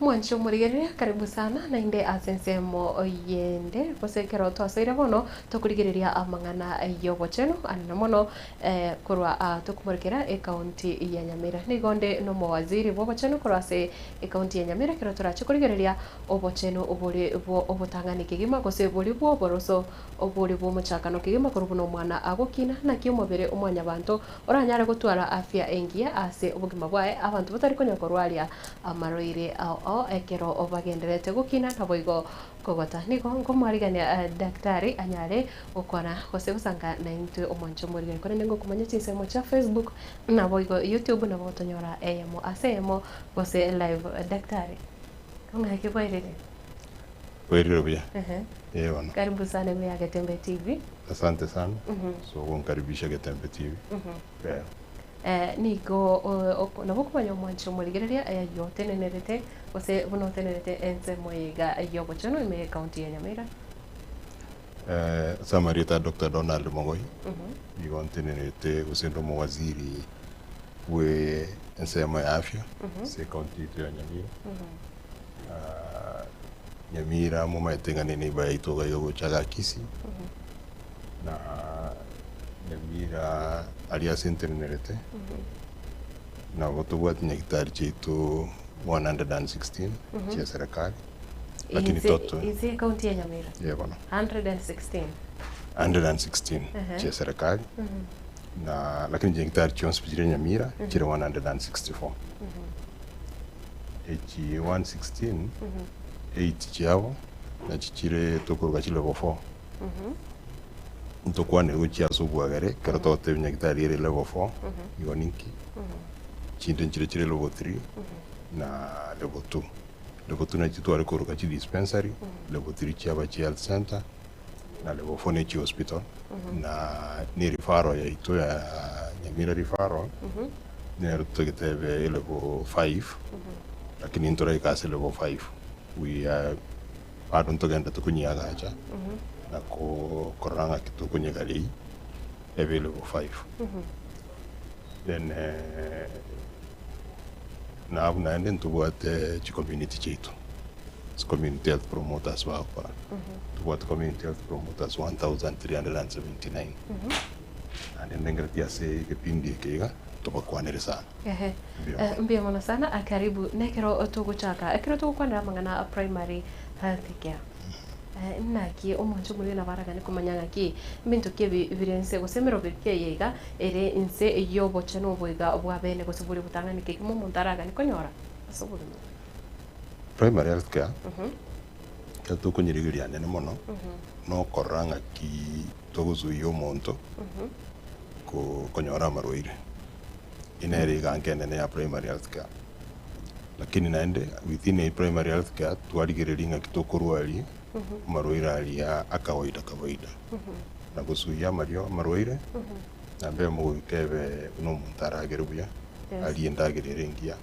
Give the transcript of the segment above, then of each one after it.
Mwancho murigereria karibu sana na inde asensemo oyende posekero twasoire bono tukurigereria amang'ana yobocheno anene mono kurwa tukumurikira ekaunti ya Nyamira nigonde no mawaziri bobocheno kurwa se ekaunti ya Nyamira kero turache kurigereria obocheno obore obotangani kigima gose bori bwo boroso obore bwo muchakano kigima kurubuno mwana agokina na kiumobere omwanya bantu oranyara gutwara afya engia ase obugima bwae abantu batari konya korwaria amaroire ekero obagenderete gukina naboigo kogota niko ngomwarigania daktari anyare gukora gose gusanga na into omoncho murigani kone ngo kumanya chisemo cha Facebook naboigo YouTube na botonyora emo asemo gose live daktari kama kiboirere Kweli bia. Bwana. Karibu sana mimi Getembe TV. Asante sana. So kunkaribisha Getembe TV. Niko nabokumanya mwancho murigereria yote nenerete ose buno tenerete ense moiga yobochono ime county ya Nyamira. Samarita Dr. Donald Mogoi. Yigonte nenerete usendo mawaziri we ense ya afya se county ya Nyamira. Nyamira muma etengane ne ba itoga yogo chaga kisi. Na Nyamira alia sentenerete. Na wotobwati nyakitari chetu 116 chia serikali. Lakini toto izi county ya Nyamira. Bwana. 116 chia serikali. Na lakini nyakitari chia hospitali Nyamira chia 164. Echi 116 8 chiao na chichire tokuruga chile level 4. Ntokwane uchi asubwagare karato tebnya kitari level 4 yoninki. Chinde chire level 3 na level 2. Level 2 na chitu alikuruga chi dispensary, level 3 chiaba chi health center na level 4 ni chi hospital. Na ni referral ya ito ya Nyamira referral. Ni rutogitebe level 5. Lakini ntora ikase level 5. We tugenda tukunyaga acha na koranga kitu kunyagali level 5 then na ende tubuate chi community chetu community health promoters wa hapa tubuate community health promoters 1379 and then ngratia se kipindi kega tubakwanire sana mbia mona sana akaribu nekero otuguchaka ekero tugukwanira mangana primary health care naki omoncho muri na baraga ni kumanyanga ki mintu ke evidence gosemero birke yega ere inse yobocheno boiga obwa bene gosuburi butangani ke mo montaraga ni konyora asuburi primary health care kato kunyirigiria nene mono no koranga ki toguzu yo monto ko konyora maroire inere gangene ya primary health care lakini naende within a primary health care twarigereria kitokorwari maroira alia akawaida na gusuya maroire na mbe mu kebe no muntarageru buya aliendagirire ngia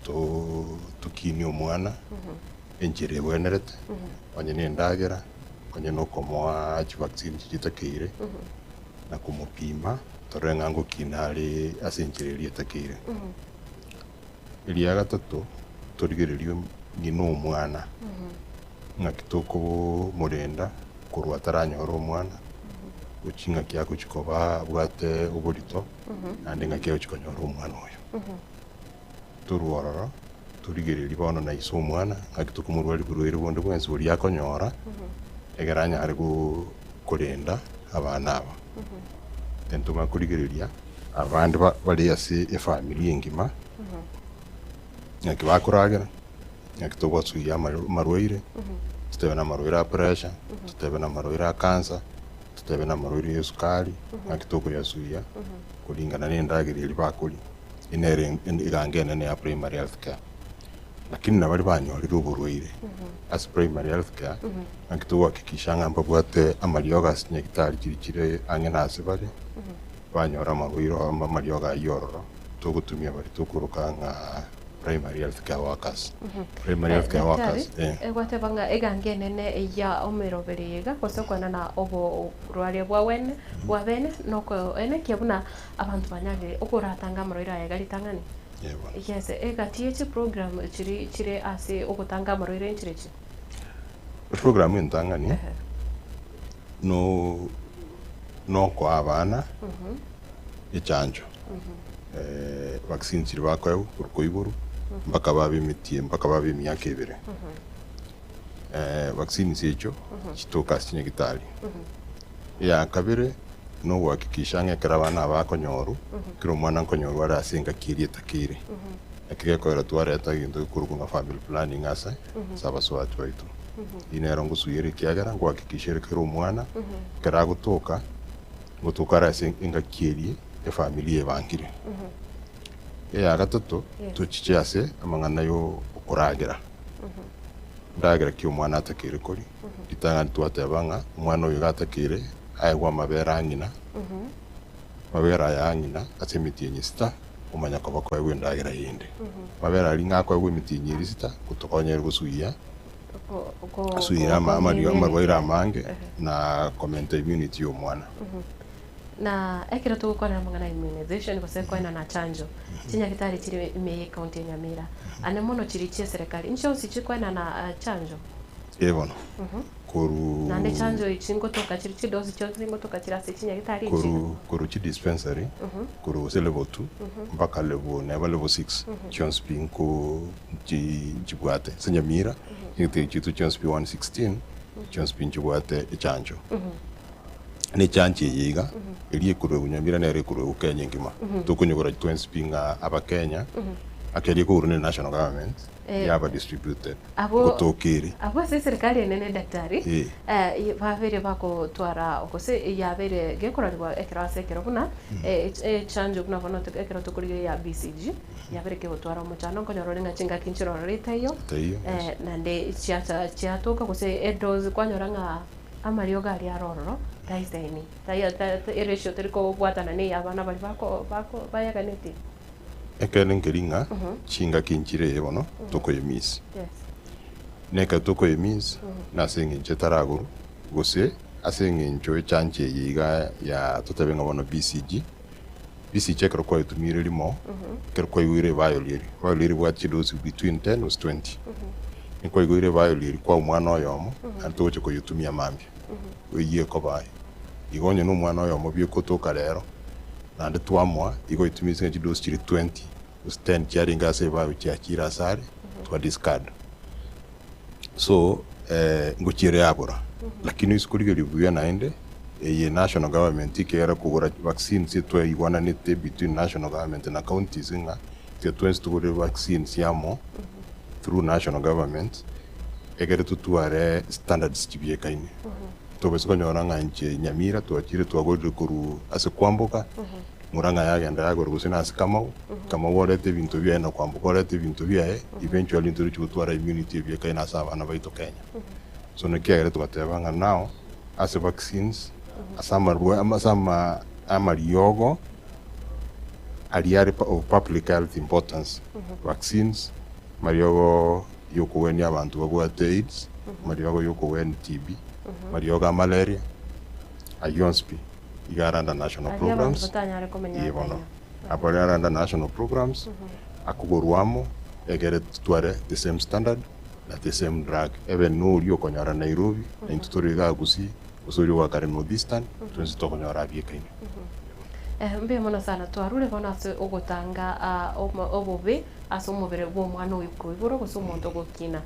to tukini omwana enjere bwenerete onye ni ndagira onye no komoa chi vaccine chitakire na kumupima torenga ngo kinari asenjereria takire iliya gatatu torigererio ngino omwana ngakitoko murenda kurwa taranyora omwana ucinga kyako chikoba bwate uburito ande ngakyo chikonyora omwana oyo turworora turigereria bono na iso omwana ngakitoko murwari burwere bonde bwensi buri yakonyora egeranya ari kurenda abana aba tentuma kurigereria abandi bali ase efamily engima bakuragira nyakitoba suya maroire tutebe na maroire pressure tutebe na maroire cancer tutebe na maroire ya sukari nyakitoko ya suya kulingana ne ndagiriri bakuri inere igangene ne ya primary health care lakini nabari banyorira uburwire as primary health care nyakitoba kikishanga mbabwate amarioga nyakitari kirikire angena asibari banyora marioga yororo tugutumia bari tukurukanga primary health care workers. Primary health care workers. Egwate banga egangene ne ya omeroberiga kosokwana na obo rwari bwa bene noko ene kiabuna abantu banyage okuratanga maroira ya gari tangani. yes egati echi program chiri ase ogotanga marwaire nchirechi program entangani no kwa abana echanjo vaccine chiri bakweu kuruko iguru mpaka babimitie mpaka babimyaka ibere vaccine secho chitoka chinyagitari ya kabere no gwakikisha ng'ekera abana bakonyoru kira omwana nkonyoru ara asinga kirie takire ekigekora twareta gintu gikuruku nga family planning ase sabaswati baitu inero ngusuyire kiagera gwakikisha kira omwana kera gutuka ara asinga kirie efamily ebangire ya gatatu tuchiche ase amang'ana yo okuragira ndagira ki omwana atakire kori itanga twatebanga omwana oyo gatakire aigwa mabera ngina mabera ya ngina atemitie nyista umanya ko bakwa gwendagira yinde mabera ali ngakwa gwemitie nyirista kutokonyera gusuya suira amarwaira amange na comment immunity yo mwana na ekira tugukora mangana immunization ko sekoina na chanjo chinya kitari chiri me county Nyamira ane mono chiri che serikali incho si chikoina na chanjo evono koru na ne chanjo ichingo toka chiri chidozi chingo toka chira se chinya kitari koru chi dispensary koru se level 2 mpaka level 6 chons pinko chibwate se Nyamira yite chitu chons pi 116 chons pinchibwate chanjo ne chanche yiga eri ekuru Nyamira na eri ekuru Kenya ngima tukunyogora twins pinga aba Kenya akeli ko urune national government yaba distributed kutokiri abo se serikali nene daktari bavere bako twara okose yabere gekorarwa ekrase kerobuna chanjo kuna bono ekero tukurige ya BCG yabere ke twara omuchano konyorore ngachinga kinchiro ritayo nande chiatoka kose edos kwanyoranga amario gari arororo taisaini eresho teriko bwatana ni abana bali bako bayaganeti ekene ngeringa chinga kinchire yebono toko yemis neka toko yemis na sengi chetaraguru gose asengi ncho chanche yiga ya totabenga bono BCG kero kwa itumire limo kero kwa yure violate what you do between 10 and 20 nko yure violate kwa mwana oyomo antoche ko yutumia mambi oyiye ko bayi igonye no mwana oyomo byekotoka rero nande twamwa igo itumize ngi dose chiri 20 stand charinga se ba chakira sare twa discard so ngochire abura lakini isikulige libuya naende ye national government ikera kugura vaccine sitwa igwana nete between national government na counties nga te twins tugure vaccines yamo through national government egere tutuare standards chibye kaine tobesiko nyoranga nche Nyamira twachire twagorire kuru ase kwamboka muranga yagenda yagora gusina ase kama worete bintu bya na kwamboka worete bintu bya eventually nturi chutwara immunity bya kaina asa abana baito Kenya so nekere tugatebanga now ase vaccines asamarwe amasama amariogo aliare of public health importance vaccines mariogo yokuweni abantu bagwate AIDS mariogo yokuweni TB marioga malaria ayonspi igaranda national programs abaranda national programs akugorwamo egere tware the same standard na the same drug even no rio konyara Nairobi na intutoriga gusi usuri wa Karen Northeastern tunzi tokonyara biekaine mbe mona sana twarure bona se ogotanga obobe aso mubere bo mwana uyiko iboro guso umuntu gukina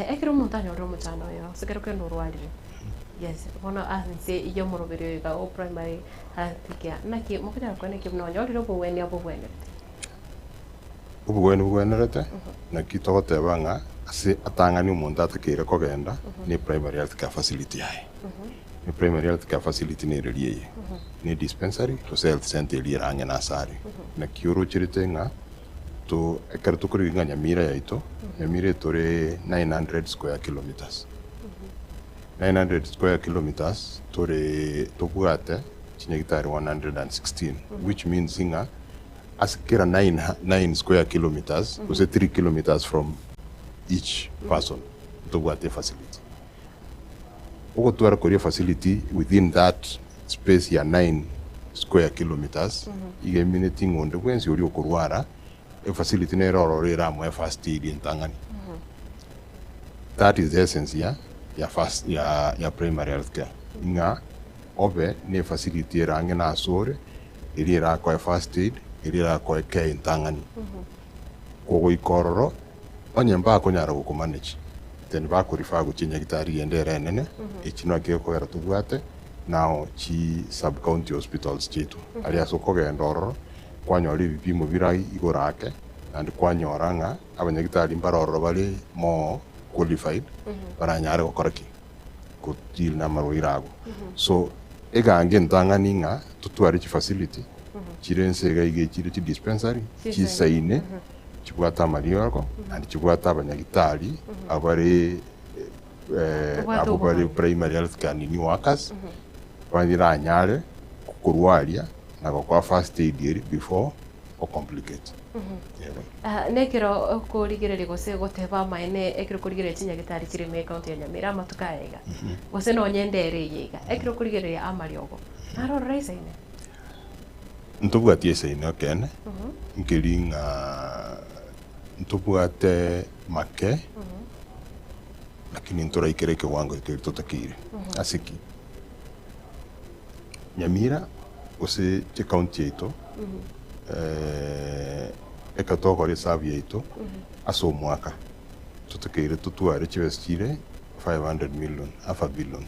ekero umuntu anyoro muchano yo sekero kendo rwalire yes bona asense iyo murobere ga o primary health care naki mukira kone kibno nyori bo weni abo bwene rete naki togotebanga ase atangani umuntu atakire kogenda ni primary health care facility yae ni primary health care facility ni reliye ni dispensary to health center liranga na sari na kioro chiritenga to ekarto kuri Nyamira yaito Nyamira tore 900 square kilometers 900 square kilometers tore tobugate chinyagitari 116 which means inga askira 9 square kilometers was 3 kilometers from each person tobugate facility ogo twara korea facility within that space ya 9 square kilometers ige minuting onde kwenzi uri okurwara facility ne rororera mwe first aid intangani. That is the essence ya primary health care. Nga obe ne facility range na asore iri ra ko first aid iri ra ko care intangani. Kogo ikororo onye mba ko nyara ko manage. Then ba ko rifa go chinya gitari endere nene echino ke ko era tubwate now chi sub county hospitals chitu ali asoko gendoro kwanyori bipimo birai igorake and kwanyoranga abanyagitari mbaroro bali mo qualified baranyare okoraki ko deal na marwirago so egange ntangani nga tutwari chi facility chirense gaige chiri chi dispensary chi saine chibwata marioko and chibwata abanyagitari abari abari primary health care ni workers bandira nyare kurwaria na kwa first aid before or complicate. Nekiro kurigirira gose goteba maene ekiro kurigirira chinya gitari chiri me county ya Nyamira matukaega gose no nyendere yiga ekiro kurigirira amariogo naro raisa ine ntubwatie saine okene nkiringa ntubwate make lakini ntora ikereke wango ikitotakire asiki Nyamira gose che county yetu ekatoko reserve yetu aso mwaka tutakire tutware chivestire 500 million afa billion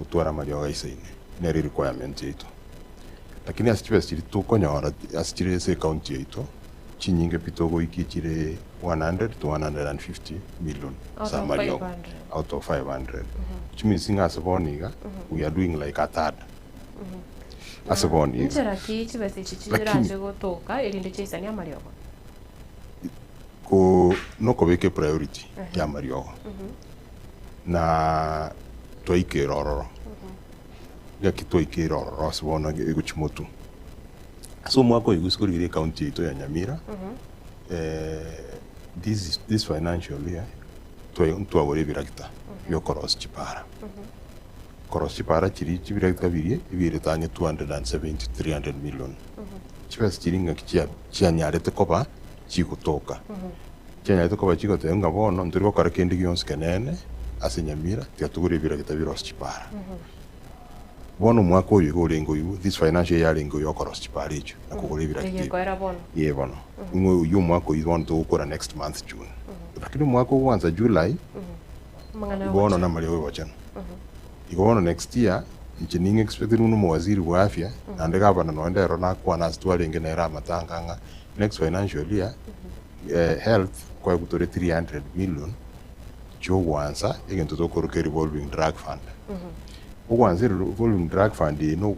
utwara Mario Gaisaine neri requirement yetu lakini asivestire tukonyora asitire se county yetu chinyinge pitogo ikichire 100 to 150 million sa Mario out of 500 which means singa saboniga we are doing like a third asaboni ncheraki chibese chichiraje gotoka irinde chisa ni amariogo ko noko beke priority ya mariogo na toike rororo ya kitoike rororo asabona eguchimotu so mwako iguskurire county ito ya Nyamira this financial year to awore birakita yo koros chipara koros chipara chiri chibirakita biri tanye 270-300 million chibas chiringa chia nyarete koba chikutoka chia nyarete koba chikote nga bono ndiri ko kendi gyons kenene ase Nyamira tiatugure birakita biros chipara bono mwako uyu gorengo yu this financial year rengo yo koros chipara icho nakugure birakita yego era bono ye bono uyu mwako you want to ukora next month June lakini mwako uanza July bono na mali wewe wachana ikono next year nchininga expected uno waziri wa afya na ndega bana no ndero na kwa na stwale ngene ra matanganga next financial year health kwa kutore 300 million cho wanza igento to koroke revolving drug fund uwanze revolving drug fund no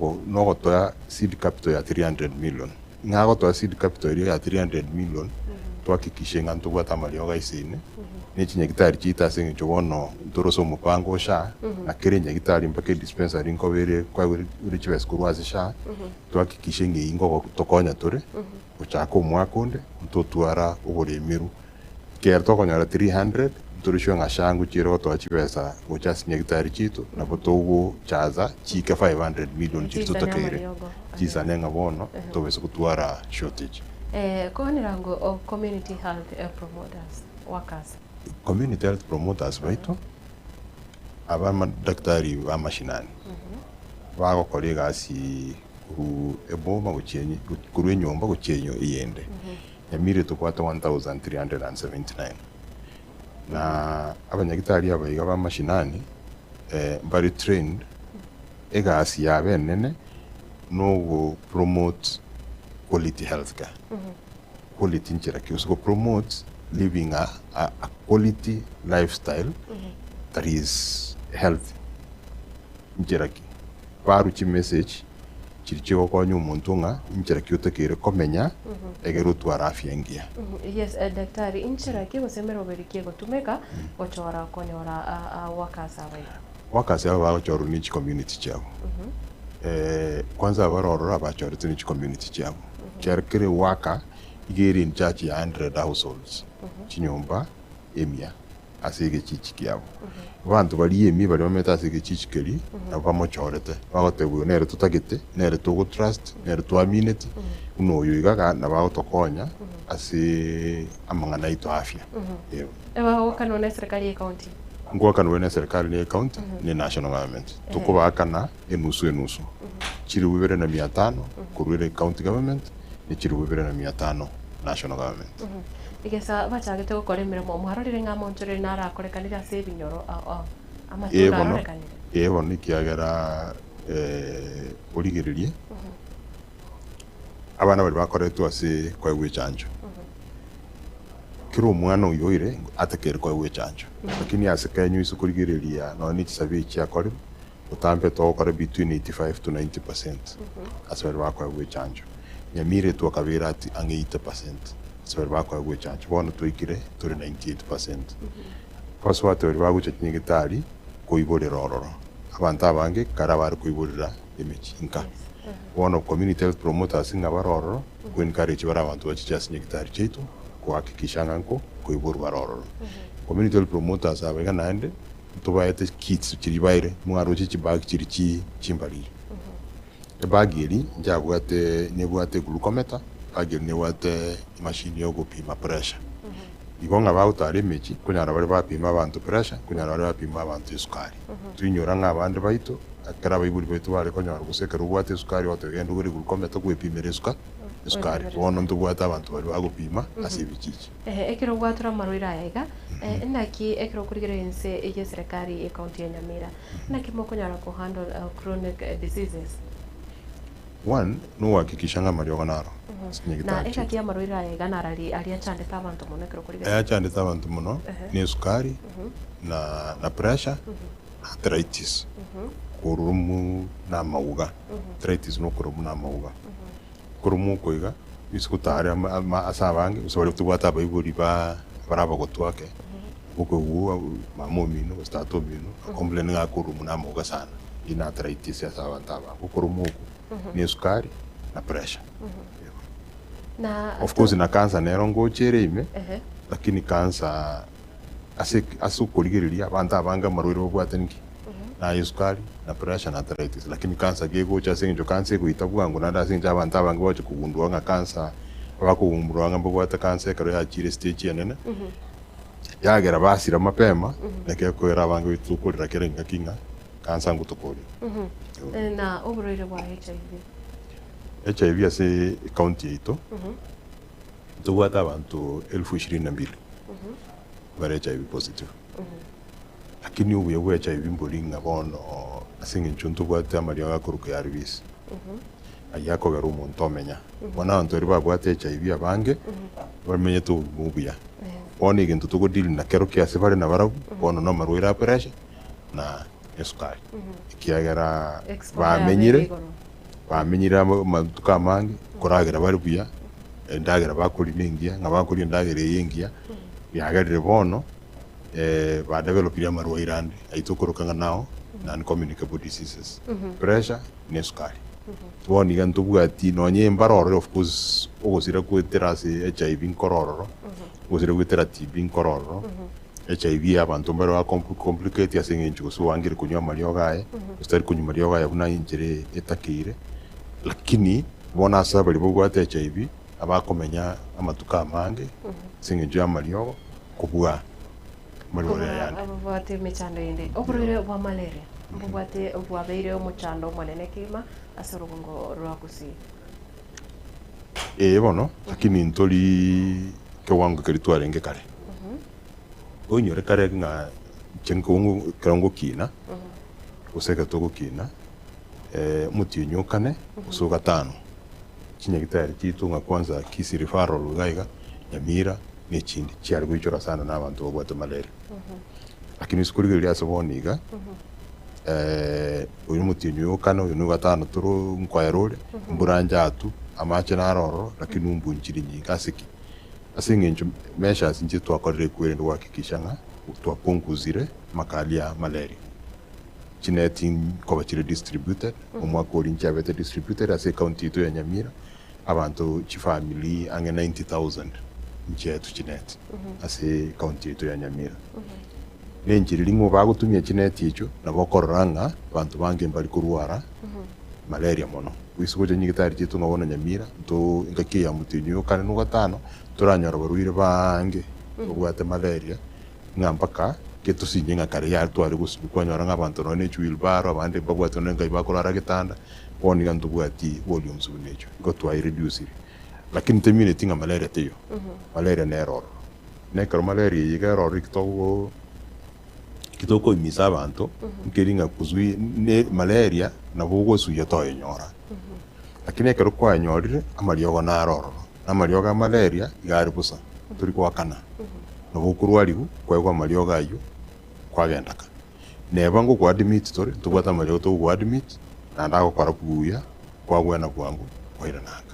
go to seed capital ya 300 million ngago to seed capital ya 300 million to hakikishe nganto gwata Mario Gaisaine ne chinya gitari chita sengi chobono ndoroso mupango sha na kerenya gitari mpake dispensary nkobere kwa uri chibes kurwazi sha to hakikishe ngingo tokonya tore uchako mwakonde ntotwara ubore miru kerto konyara 300 turisho ngashangu chiro to chibesa uchas nyegitari chito na botogo chaza chika 500 million chito takere chisa nenga bono to beso kutwara shortage koni rango community health promoters workers community health promoters baito aba daktari ba mashinani bago kolega si ku eboma guchenye kurwe nyomba guchenyo iyende Nyamira tukwata 1379 na abanyagitari abayiga ba mashinani bari trained egasi ya benene no promote quality healthcare quality nchiraki usko promote living a quality lifestyle that is healthy nchiraki paru chi message chirichiko kwa umuntu nga nchiraki utekere komenya egero twara afya ngia yes daktari nchiraki gosemero berikie gotumeka gochora konyora workers aba gochoru ni community chao kwanza barorora abachore tuni community chao charkere waka igeri in charge ya 100 households chinyomba emia ase egechichi kiabo bantu bari emi bari bameta ase egechichi keri nabo bamochorete bagotegwa nere tutagete nere tugotrust nere twaminete uno oyo igaga na bagotokonya ase amang'ana aito afya Eba na serikali ya county. ngwakanwa na serikali ni county ni national government tukubakana enusu chiri 2,500 kurwire county government ni chiri 2,500 national government Igesa bachagete gukora imirimo muharorire ng'amo nchure narakorekanira ase binyoro amatura arorekanire bono ikiagera origeririe abana bari bakoretwo ase kwaigwa echanjo kiro omwana oyo oire atekere kwaigwa echanjo lakini ase Kenya iso korigeriria noni chisabi chiakore utambe togokora between 85 to 90% ase bari bakwaigwa echanjo Nyamira twakabera ati ange 80% ase bari bakwaigwa echanjo bono twaikire turi 98% koso batu bari bagucha nyigitari koiborera ororo abantu abange kara bari koiborera emechinka bono community health promoters nga barororo encourage bara abantu bachicha nyigitari chetu kuhakikisha nko koiburu barororo community health promoters abega nande tubaete kits chiribaire mwaro chichibag chirichi chimbarire ebagiri njabwate nebwate glucometer bagiri nebwate machine yo gupima pressure igonga bautare mechi kunyara bari bapima abantu pressure kunyara bari bapima abantu sukari tuinyora ng'abandi baito akara baiburi baitu bari konyara gusekera ubwate sukari otogenda uguri glucometer gwepimira sukari bono ndubwata abantu bari bagupima asibichichi ekero gwatura marwira yaiga naki ekero kurigera ense eye serikali e county ya Nyamira naki mokonyara ku handle chronic diseases one no hakikisha nga marioga naro na ekaki ya marwira yaiga narari aria chande tabantu muno ekero kurigera ya chande tabantu muno ni sukari na pressure arthritis kurumu na mauga arthritis no kurumu na mauga kurumu koiga iskutare asabange usabari tubata bayiburi baraba gotwake uko uwa mamomino statomino kompleni nga kurumu na mauga sana ina arthritis ya sabantaba kurumu ni sukari na pressure na of course na cancer nero ngochere ime lakini cancer asukuligiriria abantu abanga marwire bwatenge na sukari na pressure na arthritis lakini cancer gegocha sinjo cancer kuita bwangu nanda sinja abantu abange bacho kugundwa nga cancer bakugumbura nga bwata cancer karo ya chire stage yanene yagera basira mapema neke kwera abange bitukurira kerenga kinga cancer ngutokori na oburire bwa HIV ase county ito tubwata abantu 22,000 bari HIV positive lakini ubuye bwa HIV mbolinga bono asinga nchuntu bwate amario gakuruka ya ribisi ayako garo umuntu omenya bona abantu ri babwate HIV abange bamenye tu mubuya bono igintu tugo deal na kero kya sefare na barabu bono no marwira pressure na sukari ikiagera bamenyire matuka mangi koragera bari buya ndagera bakuri ningia ngabakuri ndagera yengia yagarire bono ba develop ya marwairande aitukorokanga nao non communicable diseases pressure ne sukari tuoni gantu bwati nonye mbaroro of course ogosira kwetera se HIV nkororo ogosira kwetera TB nkororo HIV abantu mbaro wa complicate ya sengencho so wangire kunywa mario gae stari kunywa mario gae buna injire etakire lakini bona saba libogwate HIV abakomenya amatuka mange sengencho ya mario kubwa ababwate mechando yende oburire bwa malaria mbubwate bwabeire omuchando mwanene kima ase rubungo rwakusi bono lakini ntoli kewango keritwarenge kare onyore kare nga chenkongo krango kina useka togo kina mutinyukane usoga tano kinyagitari kitunga kwanza kisi referral gaiga Nyamira n'ikindi cyari gucora sana n'abantu bagwata malaria lakini sikurigirira asoboniga uyu mutinyu kana uyu n'ugatano turu nkwayarore mburanja atu amache naroro lakini umbunchiri nyinga asiki asingenjo mesha sinje twakorere kwenda wakikisha nga twapunguzire makali ya malaria chineting koba chiri distributed umwaka uri nchabete distributed ase county to ya Nyamira abantu chifamily ange 90,000 nchetu chinet ase county to ya Nyamira nenjiri ring'o bagutumia chineti icho nabo kororanga bantu bange mbali kurwara malaria mono wisugoje nyigitari chitu ngabona nyamira nto ingaki ya mutinyo kane no gatano turanyora baruire bange ubwate malaria ngambaka keto sinyenga kare ya twari gusubikanyora nk'abantu none chwilbaro abandi bagwate none ngai bakorara gitanda boni gantu bwati volumes bunecho go twai reduce lakini temine tinga malaria teyo malaria na error ne karo malaria yiga error kitoko imisa abantu nkeringa kuzui ne malaria na bogo suya to enyora lakini karo kwa enyorire amariogo na error amariogo malaria igari busa turi kwa kana no bukurwarigu kwa mariogo ayo kwa gendaka neba ngo kwa admit tori tubata mariogo to kwa admit na ndago kwara kuya kwa gwena kwangu kwa ira nanga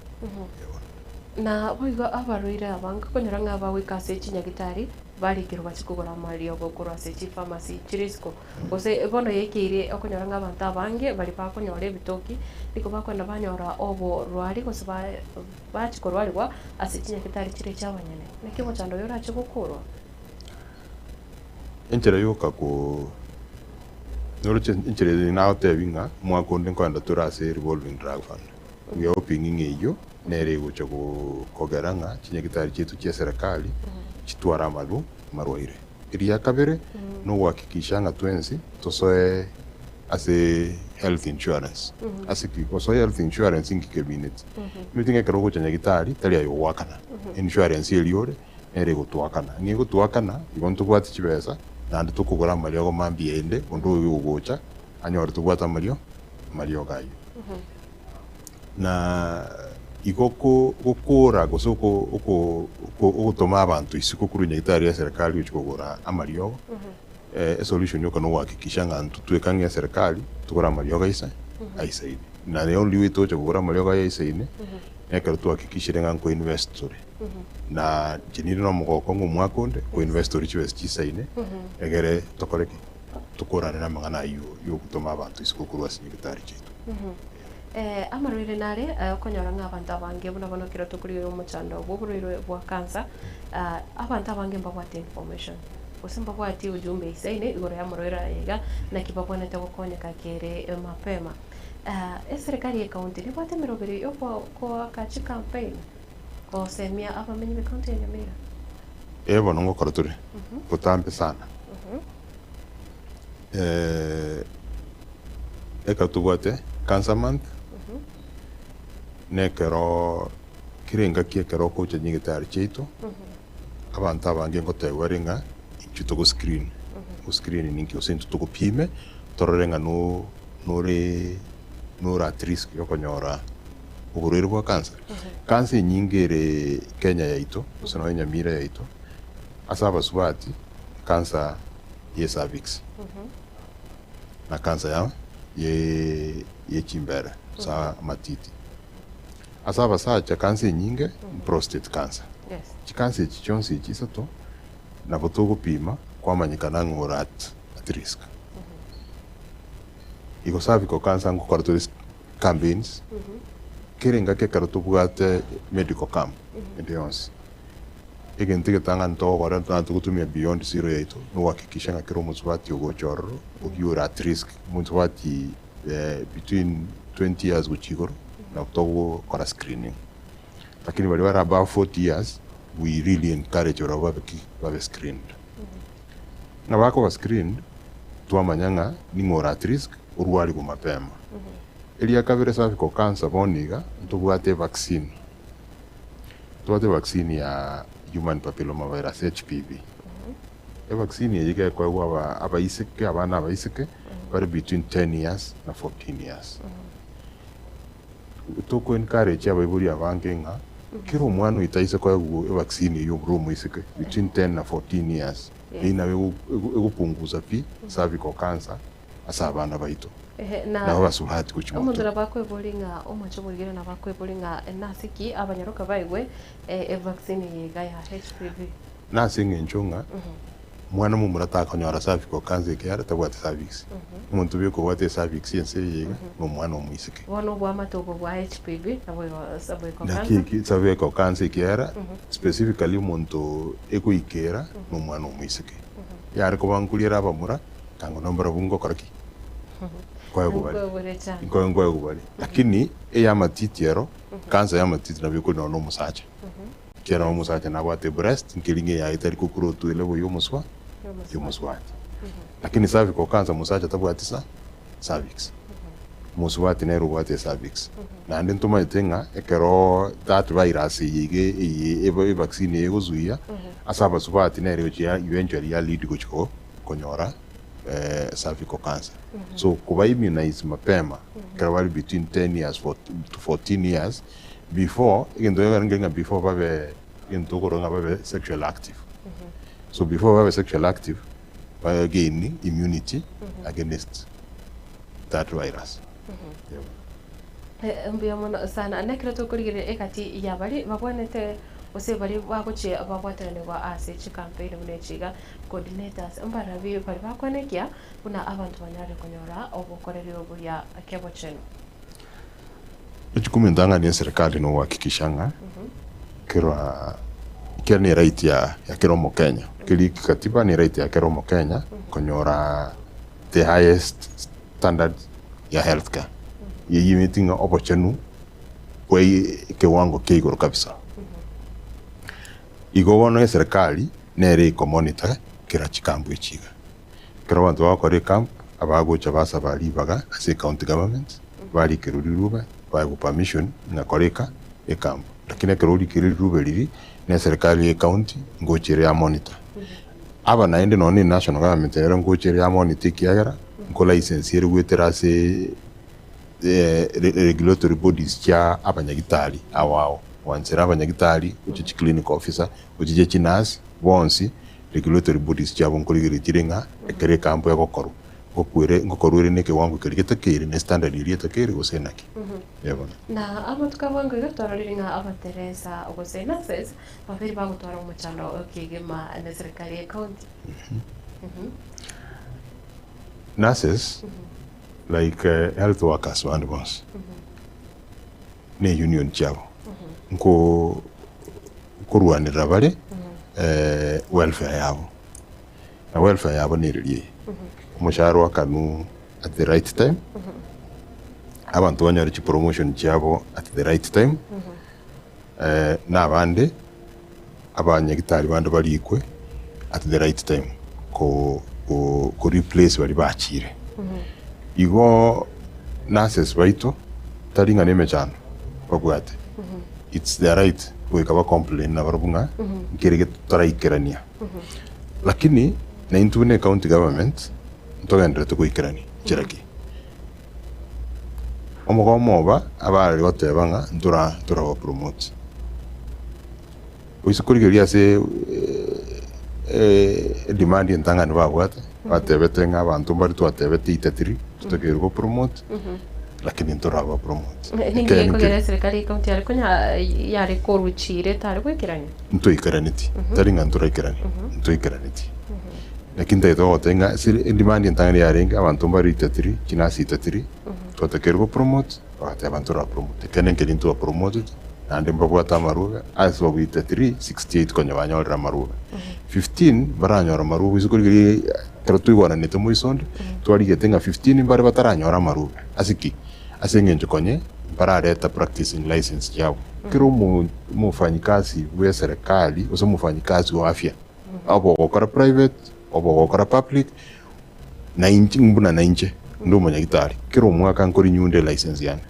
na boigo abaruire abanga konyora ngaba wikase chinyagitari barigiro bakikugura mariogo kurwa sechi pharmacy chirisco gose bono yekire okonyora ng'abantu abange bari bakonyora ebitoki niko bakwenda banyora obo rwari gose bachikorwarirwa ase chinyagitari chire cyabanyene nekibo chando yora chigukurwa enchera yoka ko noroche enchera na otebinga mwakonde kwanda turase revolving drug fund we are hoping ngeyo nere gucho kogeranga chinyagitari chetu cha serikali chitwara malu marwaire iria kabere no gwakikisha nga twensi tosoe ase health insurance asiki kosoe health insurance ingi cabinet mitinga karogo chinyagitari tali ayo wakana insurance eliore nere gutwakana ngi gutwakana ibonto bwati chibesa nandi tukugura mariogo mambiende ondo ugocha anyora tugwata mario gayo na igoko gukura gusoko ukutoma abantu isiko kuri nyagitari ya serikali uchikogora amariogo solution yo kano wakikisha ngantu twekange ya serikali tukora amariogo isa aisaide na the only way to chokora amariogo ya isaine nekero twakikishire nganko investor na jiniri no mugoko ngumwakonde ko investor chiwes chisaine egere tokoreki tukorana na mangana yo kutoma abantu isiko kuri nyagitari chitu amarwire nare okonyora ng'abantu abange bono kiro tukurire omochando bwoburwire bwa cancer abantu abange mbabwate information gose mbabwate ujumbe isaine igoro ya marwire yega na kibabonete gukonyeka kere mapema serikali ya county ribwate mirobiri yo kwa kachi campaign kosemia abamenyi be county ya Nyamira bono ngokora turi kutambe sana eka tubwate cancer month nekero kirenga kiekero ko nyagitari cheito abantu abange ngotewerenga ichuto go screen ninki osentu to kupime tororenga no at risk yo konyora uburwire bwa cancer cancer nyingere Kenya yaito oseno Nyamira yaito asaba subati cancer ye cervix na cancer ya ye chimbere sa matiti asaba sacha cancer nyinge prostate cancer cancer chichonse chisato na botogo pima kwamanyikana ngora at risk iko cervical cancer ngo karatoris campaigns kirenga ke karato bugate medical camp endionse egente tanga nto gora tanto kutumia beyond 08 no wakikisha ngakiro muswati ogochoro ukiura at risk muswati between 20 years uchigoro na kutogo kora screening lakini wale wara above 40 years we really encourage or babe screened na bako ba screened tuamanyanga ni ngora at risk urwari ku mapema elia kabere cervical cancer boniga tubwate vaccine ya human papilloma virus HPV vaccine yike kwa abaisike abana abaisike bari between 10 years na 14 years toko encourage ababuri abangenga kiro mwana itaise kwa vaccine yo rumo isike between 10 na 14 years ina egupunguza pi cervical cancer asabana baito na basuhati kuchimoto omondora bakwe bolinga omacho boligera na bakwe bolinga nasiki abanyaroka baigwe vaccine yiga ya HPV nasinge nchonga mwana mumurata akonyora cervical cancer kyara tabwate cervix umuntu biko wate cervix yense yiga no mwana omwisike wono bwa matobo bwa HPV nabo cervical cancer cancer cervical cancer kyara specifically umuntu eko ikera no mwana omwisike yari kubankulira abamura kango nombora bungo koraki kwa kubali ngo kubali lakini ya matitiero kansa ya matiti na biko no musacha kera no musacha na wate breast nkilinge ya itari kukuro tu ile yo muswa lakini cervical cancer musacha tabu atisa cervix muswati na ruwate cervix na ndentuma itenga ekero that virus yige vaccine yego zuia asaba subati na ryo eventually ya lead kuchiko konyora cervical cancer so kuba immunize mapema kero between 10 years to 14 years before igendo before babe intokoronga babe sexual active so before babe sexual active by gaining immunity against that virus mbio mono sana nekira tukurigire ekati ya bari babonete ose bari bagoche babwatane kwa ACH campaign unechiga coordinators mbarabi bari bakonekia una abantu banyare konyora obokoreri obuya akebochen ichikumendanga ni serikali no hakikishanga kira ni right ya Kiromo Kenya kili katiba ni right ya Kiromo Kenya konyora the highest standard ya healthcare meeting opportunity kwa kiwango kigoro kabisa igowono ya serikali nere ko monitor kira chikambu ichiga kira bantu bakore camp abagocha basa bali baga as county government bali kiruriruba bago permission na koreka camp lakini kiruri kiruriruba lili na serikali ya county ngochere ya monitor aba naende none national government era ngochere ya monitor kiagara ko license yeri gwetera se regulatory bodies cha abanyagitari awao wansera abanyagitari uchi clinical officer uchi chinas bonsi regulatory bodies cha bonkoligiri tirenga ekere kampo yakokoru ngokorure neke wangu kirigete ne standard irieta kiri gosenaki yabona na amatuka wangu igatororiringa abateresa ogosena says babiri bagutwara umuchano okigema na serikali ya county nurses like health workers and ones ne union chavo nko kuruanira bale welfare yabo na welfare yabo ni riri umushahara wakanu at the right time abantu banyari chi promotion chavo at the right time na bande abanyagitari bande balikwe at the right time ko replace bali bachire igo nurses baito taringa nemechano bagwate it's their right kuikaba complain na barabunga kirege taraikirania lakini na intune county government ntogendre tukuikirani kiraki omoba abari gotebanga ndura wa promote uisukurigeria se demand entangani bagwate batebete nga abantu bari twatebete itetiri tutegerwa go promote lakini ntoraba promote ningiye kugera serikali county ariko yari koruchire tari kwikiranye ntoikaraniti tari nga ntoikiranye ntoikaraniti lakini taito tenga demand entangani yarenga abantu bari itetiri kinasi itetiri tutegerwa go promote bate abantu ra promote kenen kelinto promoted ande mbabwata maruga aso bita 368 konya banyora maruga 15 baranyora maruga izukurigiri karatu igwana nete muisonde twari getenga 15 bare bataranyora maruga asiki asengenje konye barareta practicing license yao kiro mufanyikazi wa serikali uso mufanyikazi wa afya abo okora private abo okora public na inchi mbuna na inche ndo manya gitari kiro mwaka nkori nyunde license yana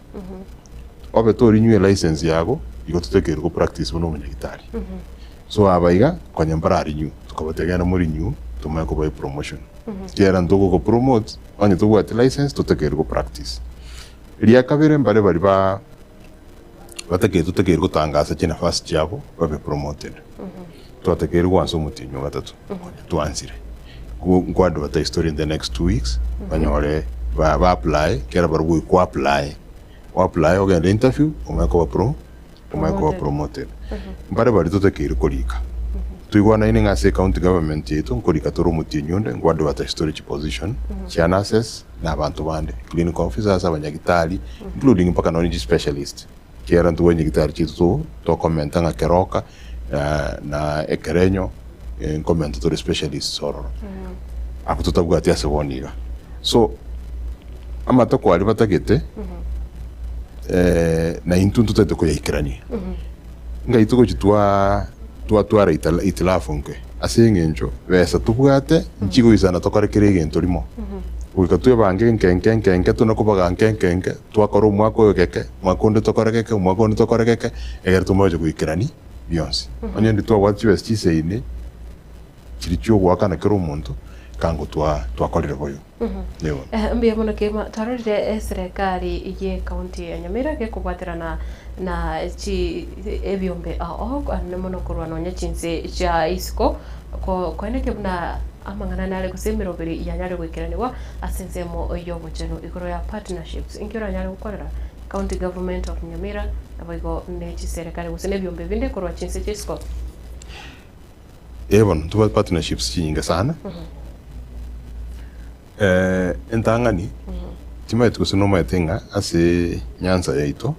obe to renew license yago igo tutekere ko practice bono manya gitari so abaiga kwanya mbara renew tukabategana muri renew tumaya ko by promotion kera ndogo ko promote anye to what license tutekere ko practice ria kabere mbare bari ba tutekere ko tangaza kina first yabo babe promoted tutekere ko anso mutinyo gatatu tuansire ngwado bata story in the next 2 weeks banyore ba apply kera baru ko apply ogenda interview umeko promoted mbare bari tutekere kolika tuigwana ine ngase county government yetu nkolika toro mutinyonde ngwado bata storage position cha nurses na abantu bande clinical officers abanyagitari including mpaka knowledge specialist kera ntuwenye gitari chitu to commenta nga keroka na ekerenyo comment to the specialist sororo ako tutabwati aseboniga so ama takwali batagete na intuntu tete ko yaikirani nga ituko twara itilafu nke asengenjo besa tubwate nchigo isana tokarekere gento limo uika tuye bange nkenke tunakubaga nkenke twakora umwaka oyo keke mwaka onde tokorekeke egere tumoje kuikirani bionse onye ndi twabwati US chiseine kiricho gwakana kero omuntu kango twakorire boyo leo mbia muno kema tarorire serikali ye county ya Nyamira ke kubwatirana na chi ebyombe ao ane muno kurwa nonya chinse cha isiko ko ene kebuna amangana nale kusemero beri ya nyale gwikiraniwa asensemo yobo cheno ikoro ya partnerships inkira nyale gukorera county government of Nyamira abago ne chi serikali gusene byombe binde kurwa chinse cha isiko bon tuwa partnerships chinga sana entangani tima tuko sinoma etenga ase Nyanza yaito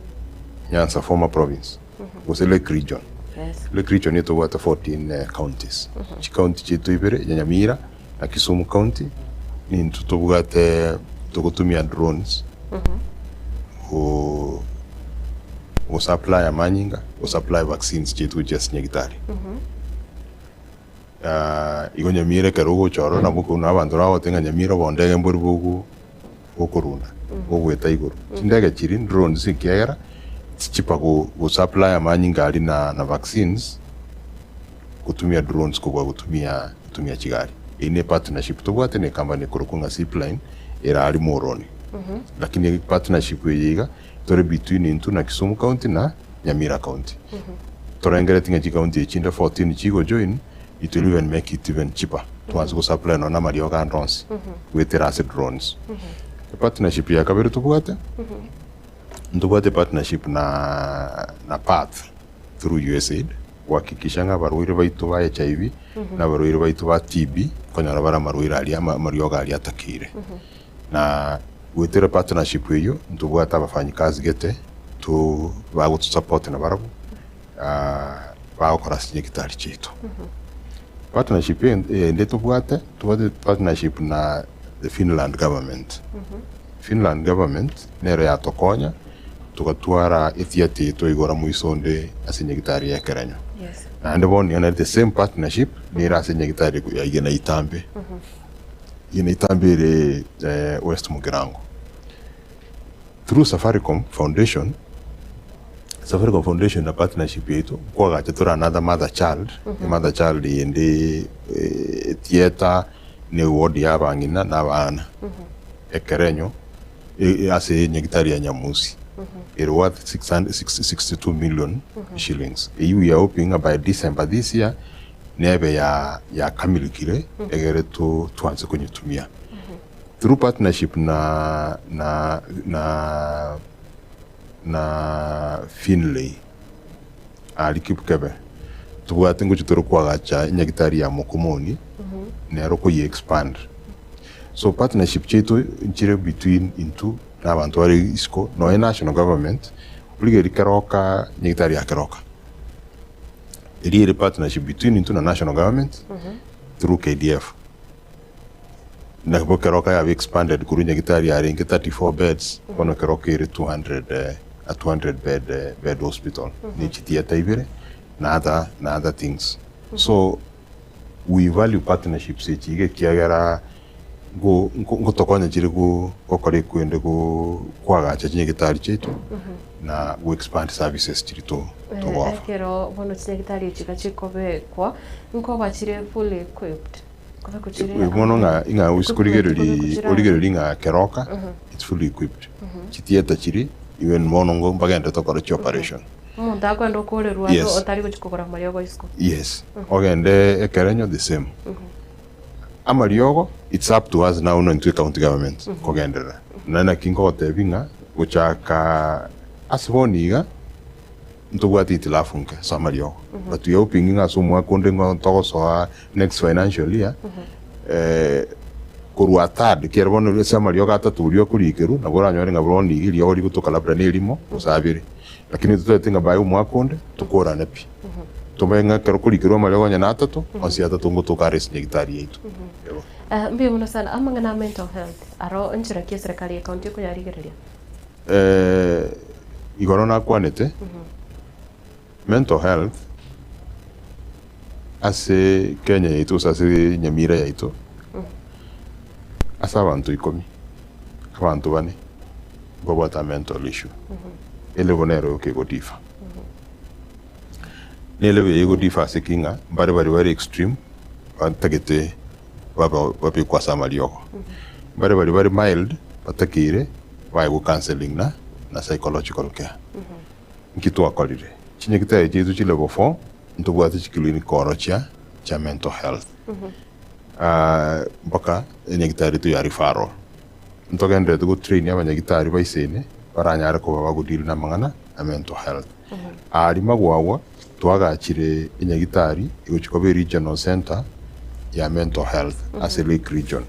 Nyanza former province was a Lake region. Lake region yetu wata 14 counties. Chi county chetu ibere ya Nyamira na Kisumu county ni tutobugate tukutumia drones o supply amanyinga o supply vaccines chetu just nyegitari igo Nyamira kerugo choro na buku na bantu rawo tenga Nyamira bondege mburi bugu okuruna ogweta iguru ndege chiri drones ikera chipa go supply amanyinga ali na vaccines kutumia drones kwa kutumia chigari ine partnership tubwate ne company kurukunga zipline era ali moroni lakini partnership yiga tore between into na Kisumu county na Nyamira county torengere tinga chi county chinda 14 chigo join it will even make it even cheaper tuanze ku supply no na mario ga drones with the drones partnership ya kabere tubwate ndubwate partnership na path through USAID kuhakikisha nga barwire baitu ba HIV na barwire baitu ba TB konyara bara marwire ali marioga ali atakire na wetera partnership hiyo ndubwata abafanyikazi gete tu bago tu support na barabu bao korasinya kitali chetu partnership ndeto bwate tuwate partnership na the Finland government Finland government nero ya tokonya tukatwara ethiate to igora muisonde asinya gitari ya keranyo na ndeboni ana the same partnership ni rasinya gitari ya igena itambe ina itambe re West Mugirango through Safaricom Foundation na partnership yetu kwa gachetura another mother child yende theater ne ward ya bangina na bana ekerenyo ase nyegitari ya Nyamusi it worth 662 million shillings we are hoping by December this year nebe ya kamilikire egere tuanze kunyitumia through partnership na Finlay alikipukebe tubwate ngo chitoro kwagacha nyagitari ya Mokomoni nero ko expand so partnership chetu nchire between into na bantu ari isko no national government uligeri keroka nyagitari ya keroka iri partnership between into na national government through KDF na keroka have expanded kuru nyagitari ya 34 beds kono keroka iri 200 bed hospital ni chitiata ibere na other things so we value partnerships chige kiagera go tokonya chiri go kokore kwende go kwagacha chinye gitari chetu na go expand services chiri to offer kero bono chinye gitari chika chikobe kwa nko bachire fully equipped kobe kuchire bono nga usikurigereri nga keroka it's fully equipped chitieta chiri even monongo bagenda tokora chi operation munda kwando kole ruato otari kuchikogora mariogo isko yes ogende ekerenyo the same amariogo it's up to us now into county government kogendera nana kingo tebinga uchaka asboniga ntugwati itilafunke samariogo but you hoping nga sumwa konde ngo toko so next financial year kurwa third kerbono samariogo ataturio kurikeru na boranyore nga brondi ili yori gutoka labra nelimo usabire lakini tutetinga bayo mwakonde tukora napi tumenga kero kurikirwa marego nya natatu onsi atatu ngo tukaris nyagitari yetu mbio muno sana amangana mental health aro njira kia serikali ya kaunti ko yarigiriria igoro na kwanete mental health ase Kenya yetu ase Nyamira yetu asa abantu 10 abantu bane bobata mental issue ele bonero ke godifa nele be godifa se kinga bari extreme antagete wapi kwa samalioko bari mild patakire wa go counseling na psychological care kitu akolire chinye kitaye jitu chile bofo ntubwate chikilini koro cha mental health mpaka nyagitari tu ya referral ntogende tu train abanyagitari baisene baranyara ko bagudeal na mangana na mental health ari magwawa twagachire nyagitari iguchikobe regional center ya mental health as a Lake region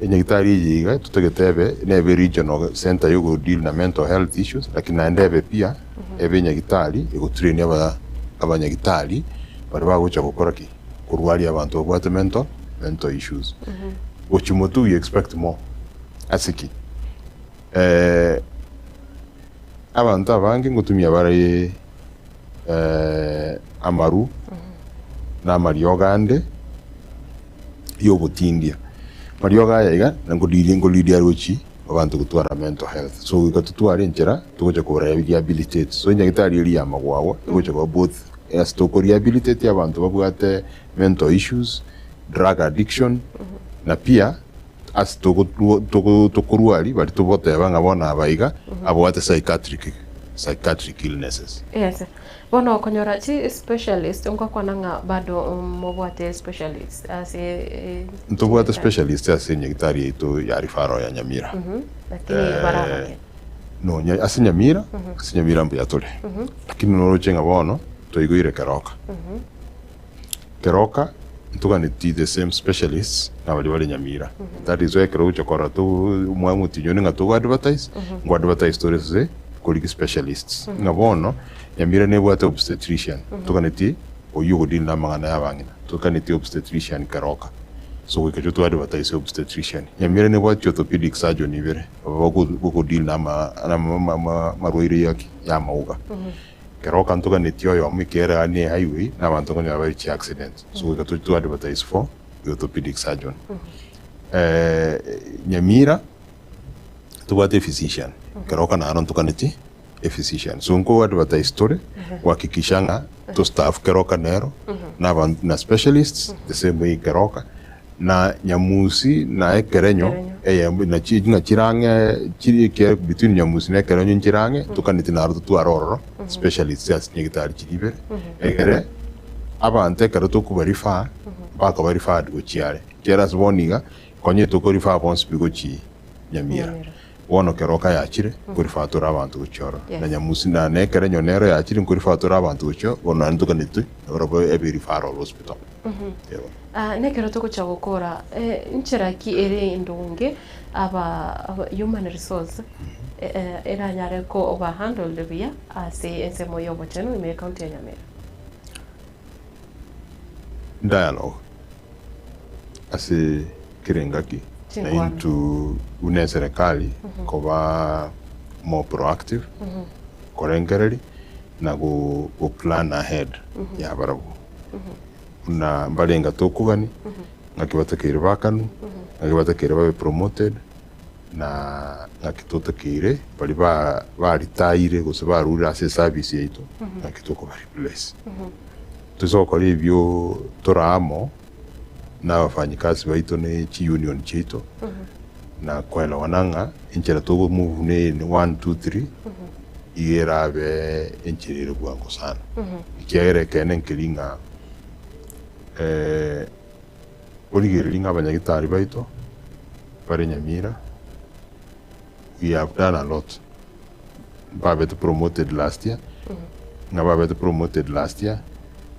nyagitari yiga tutegetebe nebe regional center yugo deal na mental health issues lakini naendebe pia ebe nyagitari igo train abanyagitari bari bagucha gukora ki kurwari abantu bwate mental issues ochimotu you expect more asiki abantu abange ngutumia bari amaru na mariogande yobutindia marioga yaiga ngolidia rochi abantu gutwara mental health so gatutwara injira tugoje ko rehabilitate so nyagitari iri amagwawa tugoje ko both as to rehabilitate abantu babwate mental issues drug addiction na pia as to kurwari bari tubote bangabona abaiga abwate psychiatric illnesses yes bono konyora chi specialist ngwa kwananga bado mobwate specialist as ntobwate specialist as nyagitari yetu ya rifaro ya Nyamira lakini baraka no Nyamira Nyamira mbu yatole lakini no chenga bono toiguire Keroka ntuganiti the same specialists na bali Nyamira that is why kero chokora tu mwangu tinyoni ngatu advertise ngo advertise stories colleague specialists ngabono Nyamira nebwate obstetrician tuganiti oyugo deal na mangana yabangina tuganiti obstetrician Keroka so we kajo tu advertise obstetrician Nyamira nebwate orthopedic surgeon ibere bako deal na marwaire yaki ya mauga Keroka tuganiti yo mikera ni highway na abantu ngonya bari chi accident so we kajo tu advertise for orthopedic surgeon Nyamira tubate physician Keroka na aron tukaniti a physician so nko advertise story wakikishanga to staff Keroka nero na specialists the same way Keroka na Nyamusi na Ekerenyo na chirange chiri ke between Nyamusi na Ekerenyo chirange tukaniti na tu aroro specialists as nyigitari chiribe ekere abante karoto ku verify ba ko verify go chiare keras woniga konye to ko verify bons bigo chi Nyamira wono Keroka yachire kuri fatura abantu guchoro na Nyamusi na Ekerenyo nero yachire kuri fatura abantu gucho wono antukaniti orobo every referral hospital nekero toko cha gukora nchira ki ere ndunge aba human resource era nyare ko over handle the via ase ensemo yobo chenu ime county ya Nyamira dialogue ase kirengaki na into une serikali koba more proactive korengereri na go plan ahead ya barabu na mbalenga tokugani ngakibatakire bakanu ngakibatakire babe promoted na ngakitotakire bali ba retire gose barura ase service yetu ngakitoko bari place tuzokora ibyo toramo na wafanyikazi baito ne chi union cheto na kwela wananga inchera togo move ne 1 2 3 irabe inchirire bwango sana ikiere kenen kilinga oligiriringa abanyagitari baito bari Nyamira we have done a lot babet promoted last year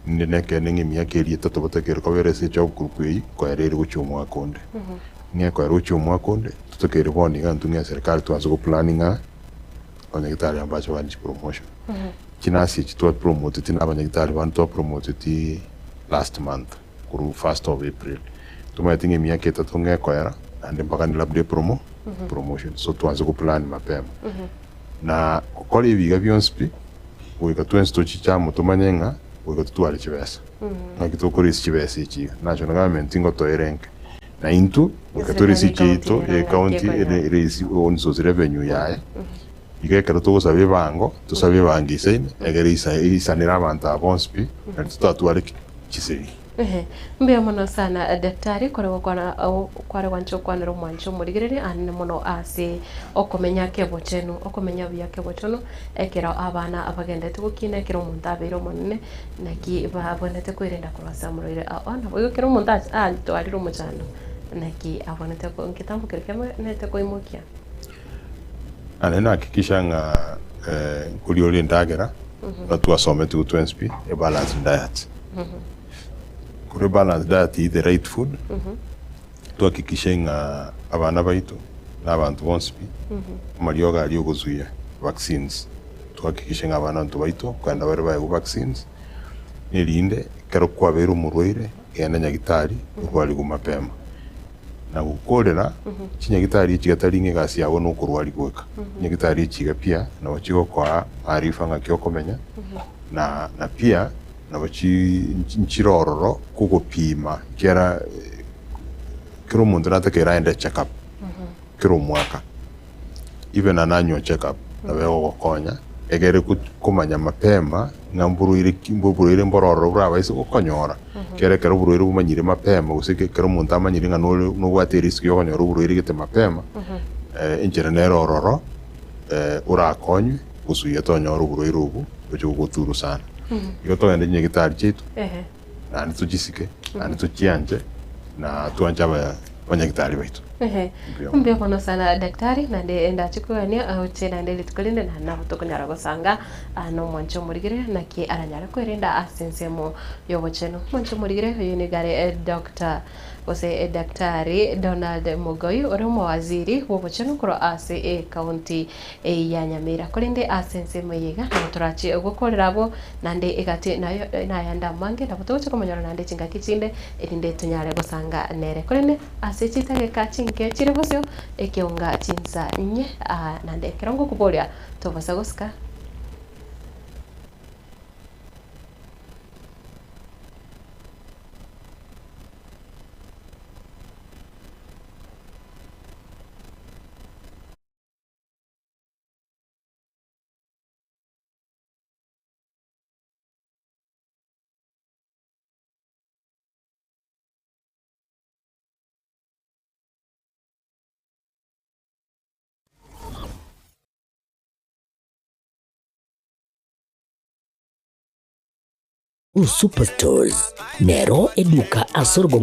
neke nengi miaka iri tatu batakere kobere se job kurukui kwa erere guchumwa konde nge kwa erere guchumwa konde tutakere boni gantu nge serikali tuanze ku planninga abanyagitari ambacho bani promotion kinasi chitwa promote tina abanyagitari bantu promote ti last month kuru 1st of April tumatinge miaka 3 ngekoera ande mpaka ni labde promotion so tuanze ku plan mapema na kokole ibiga byonspi wika twensto chichamo tumanyenga wika tutwale chibesa ngakito kuri chibesa ichi national government ngo toerenke na into wika turi sichito e county ere on so revenue yae igekera tugusabe bango tusabe bangise egerisa isanira abantu abonspi tutwale chiseri mbia muno sana daktari kore kware wancho kwanero mwancho murigirire anne muno ase okomenya kebochenu okomenya bya kebochenu ekera abana abagendete gukina ekera umuntu abero monne naki babonete kwirenda kurasa muroire ona boyo kera umuntu atwarira umuchano naki abonete ko nkitambo kirikeme nete koimukia anena hakikisha nga kuri oli ndagera batu asome tu 20 e balance diet kuri balance diet eat the right food tuhakikishe nga abana baitu n'abantu bonse amaryoga ari okuzuya vaccines tuhakikishe nga abana baitu kwenda bari baye vaccines nirinde kero kwabera umurwaire genda nyagitari urwari gumapema na gukorera kinyagitari kigatari ngasi yawe no kurwari gweka nyagitari kiga pia na wachigo kwa arifa ngakyo komenya na pia na bachi nchirororo kugupima kera kero mundu natakera ende check up kero mwaka even ananyo check up na bego gokonya egere kumanya mapema ngamburuire mbororo braba ise gukonyora kere kero buruire bumanyire mapema usike kero mundu amanyire nga no gwate risk yo konyora buruire gite mapema injere nerororo urakonywe usuye tonyora buruire ubu byo guturu sana yo to ende nyegitari chetu na nitujisike na nituchianje na tuanjaba banyagitari baitu mbia kono sana daktari nande enda chikuania au tena ndele tukolinde na nabo tokonyara gosanga no mwancho murigire naki aranyara kwerinda asensemo yobocheno mwancho murigire yuni gare Dr. ose daktari Donald Mugoyi oromo waziri wobocheno kuro ase county ya Nyamira kolinde asensemo yiga na turachi gukorera abo nande igati nayo nayanda mange nabo toche komanyora nande chinga kichinde erinde tunyare gosanga nere kolinde ase chitage kachinke chire bosyo ekeunga chinsa nye nande kerongo kuboria tobasagoska Superstores Nero eduka asorgo